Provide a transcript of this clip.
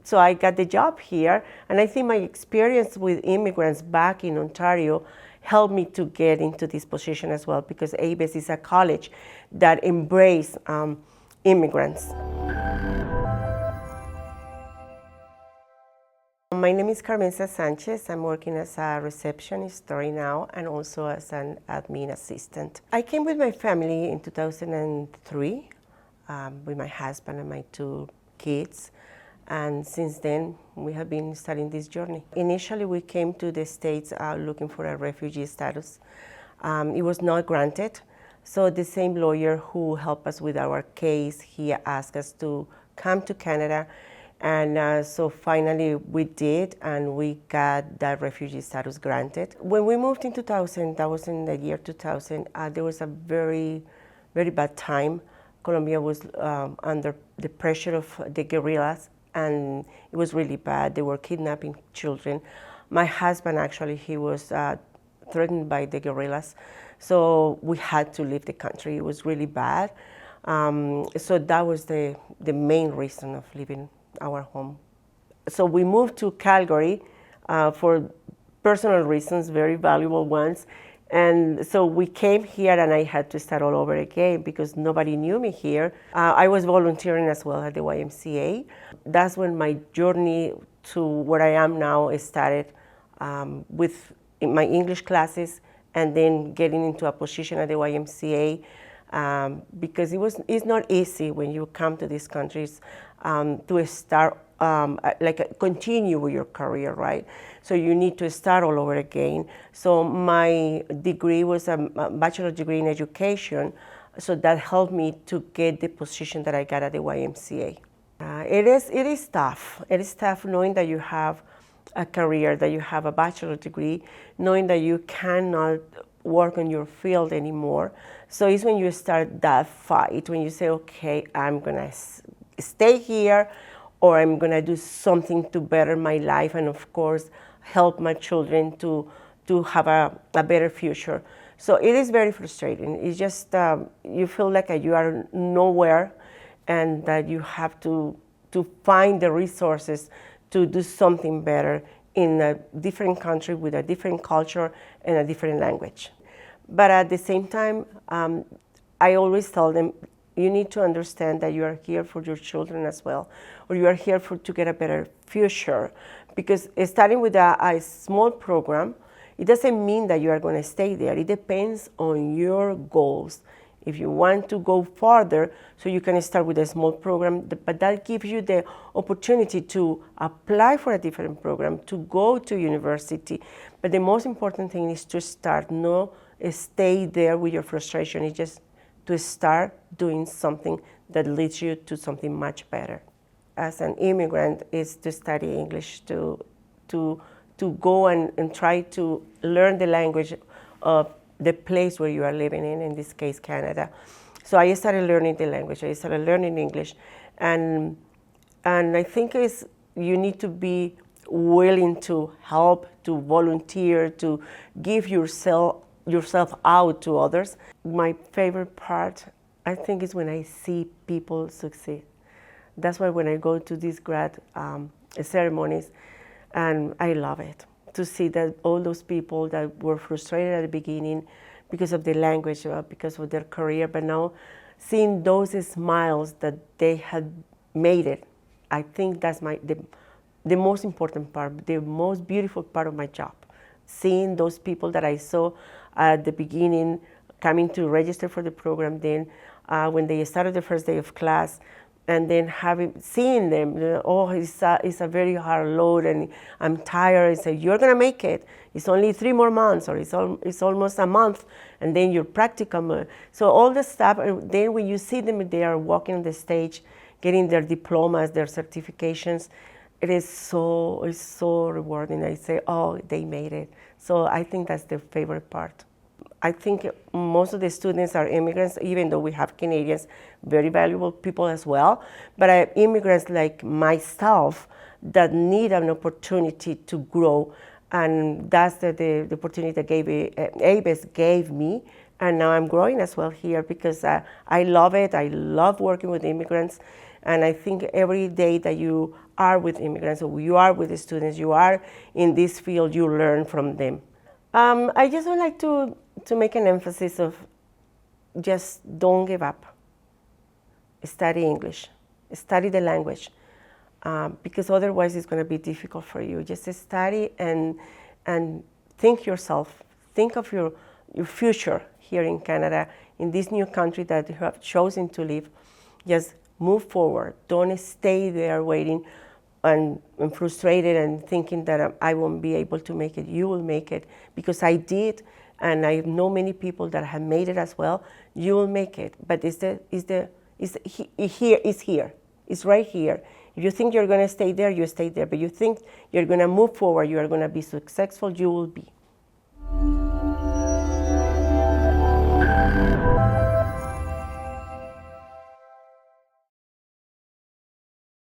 So I got the job here, and I think my experience with immigrants back in Ontario helped me to get into this position as well, because ABES is a college that embraces immigrants. My name is Carmenza Sanchez. I'm working as a receptionist right now and also as an admin assistant. I came with my family in 2003 with my husband and my 2 kids. And since then, we have been starting this journey. Initially, we came to the States looking for a refugee status. It was not granted. So the same lawyer who helped us with our case, he asked us to come to Canada. And so finally we did, and we got that refugee status granted. When we moved in 2000, that was in the year 2000, there was a very, very bad time. Colombia was under the pressure of the guerrillas, and it was really bad. They were kidnapping children. My husband, actually, he was threatened by the guerrillas. So we had to leave the country. It was really bad. So that was the main reason of leaving our home. So we moved to Calgary for personal reasons, very valuable ones. And so we came here, and I had to start all over again because nobody knew me here. I was volunteering as well at the YMCA. That's when my journey to where I am now started, with my English classes and then getting into a position at the YMCA, because it's not easy when you come to these countries to start, continue with your career, right? So you need to start all over again. So my degree was a bachelor's degree in education, so that helped me to get the position that I got at the YMCA. It is tough. It is tough knowing that you have a career, that you have a bachelor's degree, knowing that you cannot work on your field anymore. So it's when you start that fight, when you say, okay, I'm gonna stay here, or I'm gonna do something to better my life, and of course help my children to have a better future. So it is very frustrating. It's just you feel like you are nowhere, and that you have to find the resources to do something better in a different country with a different culture and a different language. But at the same time, I always tell them, you need to understand that you are here for your children as well, or you are here to get a better future. Because starting with a small program, it doesn't mean that you are going to stay there. It depends on your goals. If you want to go farther, so you can start with a small program, but that gives you the opportunity to apply for a different program, to go to university. But the most important thing is to start, not stay there with your frustration. It's just to start doing something that leads you to something much better. As an immigrant, is to study English, to go and try to learn the language of the place where you are living in this case, Canada. So I started learning the language. I started learning English. And I think you need to be willing to help, to volunteer, to give yourself out to others. My favorite part, I think, is when I see people succeed. That's why when I go to these grad ceremonies, and I love it, to see that all those people that were frustrated at the beginning because of the language, because of their career, but now seeing those smiles that they had made it, I think that's the most important part, the most beautiful part of my job. Seeing those people that I saw at the beginning coming to register for the program, then when they started the first day of class, and then seeing them, oh, it's a very hard load, and I'm tired. I say, you're gonna make it. It's only 3 more months, or it's almost a month, and then your practicum. So all the stuff, and then when you see them, they are walking on the stage, getting their diplomas, their certifications, it's so rewarding. I say, oh, they made it. So I think that's the favorite part. I think most of the students are immigrants, even though we have Canadians, very valuable people as well. But immigrants like myself that need an opportunity to grow. And that's the opportunity that ABES gave me. And now I'm growing as well here because I love it. I love working with immigrants. And I think every day that you are with immigrants, or you are with the students, you are in this field, you learn from them. I just would like to make an emphasis of just don't give up. Study English, study the language, because otherwise it's going to be difficult for you. Just study and think yourself, think of your future here in Canada, in this new country that you have chosen to live. Just move forward. Don't stay there waiting and frustrated and thinking that I won't be able to make it. You will make it, because I did, and I know many people that have made it as well. You will make it, but it's here. It's right here. If you think you're going to stay there, you stay there. But you think you're going to move forward, you are going to be successful, you will be.